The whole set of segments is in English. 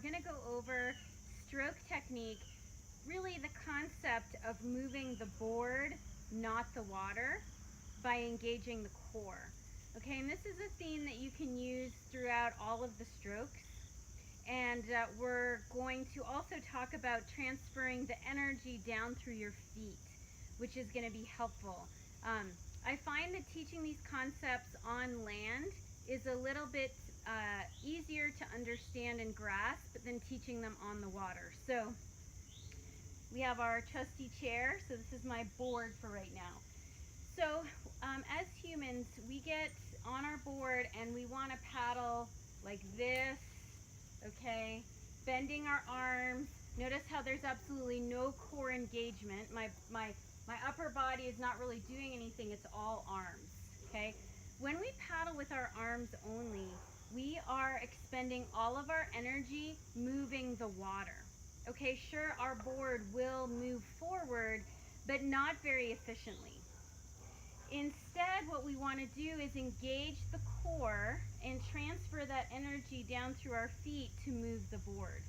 going to go over stroke technique, really the concept of moving the board, not the water, by engaging the core. Okay, and this is a theme that you can use throughout all of the strokes. And we're going to also talk about transferring the energy down through your feet, which is going to be helpful. I find that teaching these concepts on land is a little bit easier to understand and grasp than teaching them on the water. So we have our trusty chair. So this is my board for right now. So as humans, we get on our board and we want to paddle like this, okay? Bending our arms. Notice how there's absolutely no core engagement. My upper body is not really doing anything, it's all arms, okay? When we paddle with our arms only, we are expending all of our energy moving the water. Okay, sure, our board will move forward, but not very efficiently. Instead, what we want to do is engage the core and transfer that energy down through our feet to move the board.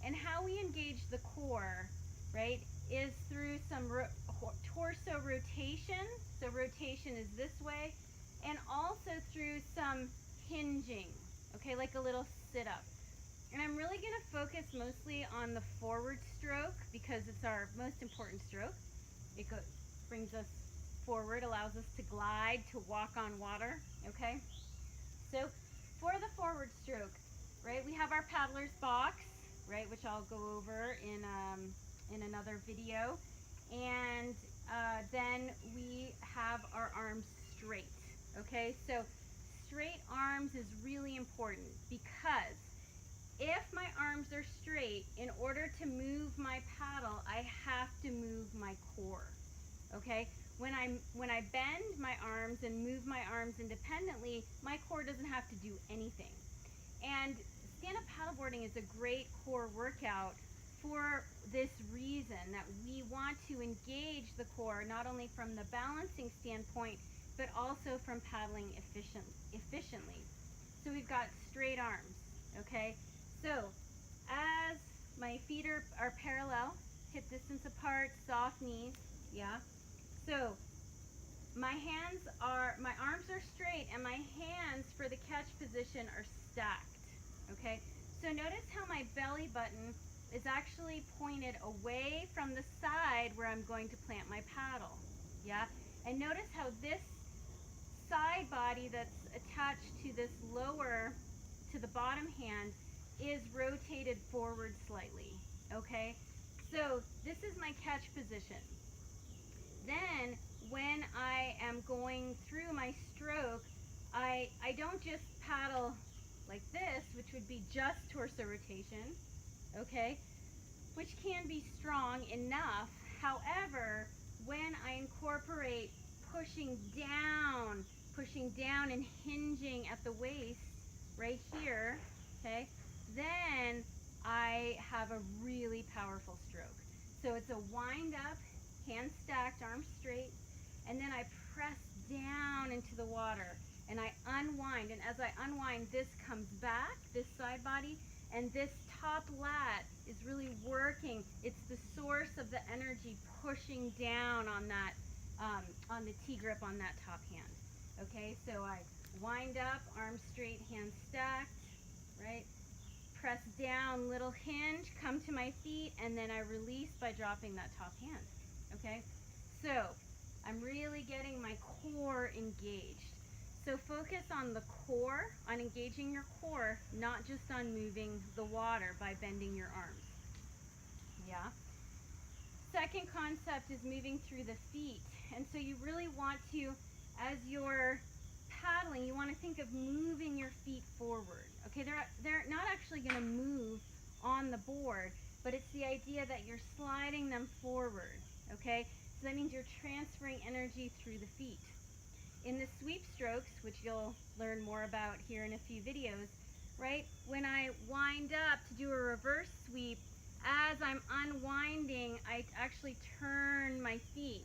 And how we engage the core, right, is through some torso rotation. So rotation is this way, and also through some hinging, okay, like a little sit-up. And I'm really going to focus mostly on the forward stroke because it's our most important stroke. It brings us forward, allows us to glide, to walk on water, okay? So for the forward stroke, right, we have our paddler's box, right, which I'll go over in another video. And then we have our arms straight, okay? So straight arms is really important because if my arms are straight, in order to move my paddle, I have to move my core, okay? When I bend my arms and move my arms independently, my core doesn't have to do anything. And stand-up paddleboarding is a great core workout for this reason, that we want to engage the core not only from the balancing standpoint, but also from paddling efficiently. So we've got straight arms, okay? So as my feet are parallel, hip distance apart, soft knees, yeah? So my arms are straight and my hands for the catch position are stacked, okay? So notice how my belly button is actually pointed away from the side where I'm going to plant my paddle, yeah? And notice how this side body that's attached to this to the bottom hand is rotated forward slightly, okay? So this is my catch position. Then when I am going through my stroke, I don't just paddle like this, which would be just torso rotation, okay, which can be strong enough. However, when I incorporate pushing down and hinging at the waist right here, okay, then I have a really powerful stroke. So it's a wind up, hands stacked, arms straight, and then I press down into the water and I unwind. And as I unwind, this comes back, this side body, and this top lat is really working. It's the source of the energy pushing down on that, on the T-grip on that top hand. Okay, so I wind up, arms straight, hands stacked, right? Press down, little hinge, come to my feet, and then I release by dropping that top hand, okay? So I'm really getting my core engaged. So focus on the core, on engaging your core, not just on moving the water by bending your arms, yeah? Second concept is moving through the feet. And so you really want to, as you're paddling, you want to think of moving your feet forward. Okay, they're not actually going to move on the board, but it's the idea that you're sliding them forward. Okay, so that means you're transferring energy through the feet. In the sweep strokes, which you'll learn more about here in a few videos, right, when I wind up to do a reverse sweep, as I'm unwinding, I actually turn my feet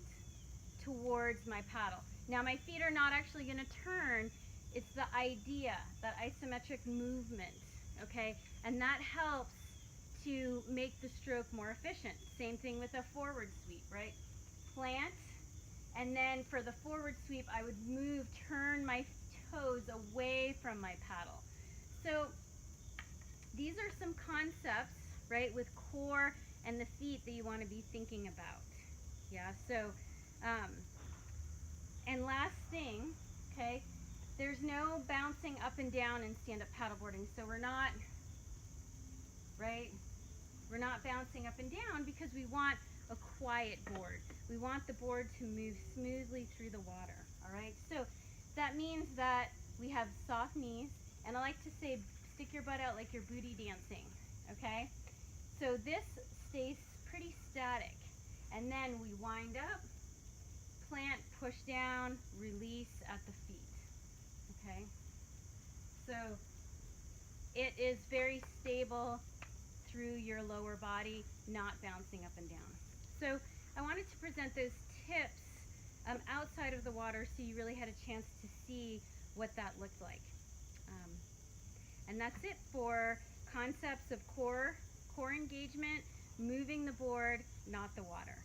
towards my paddle. Now my feet are not actually going to turn, it's the idea, that isometric movement, okay? And that helps to make the stroke more efficient. Same thing with a forward sweep, right? Plant, and then for the forward sweep, I would turn my toes away from my paddle. So these are some concepts, right, with core and the feet that you want to be thinking about. Yeah, so, and last thing, okay, there's no bouncing up and down in stand-up paddleboarding. So we're not, right, we're not bouncing up and down because we want a quiet board. We want the board to move smoothly through the water, all right? So that means that we have soft knees, and I like to say stick your butt out like you're booty dancing, okay? So this stays pretty static, and then we wind up, plant, push down, release at the feet, okay? So it is very stable through your lower body, not bouncing up and down. So I wanted to present those tips outside of the water so you really had a chance to see what that looked like. And that's it for concepts of core engagement, moving the board, not the water.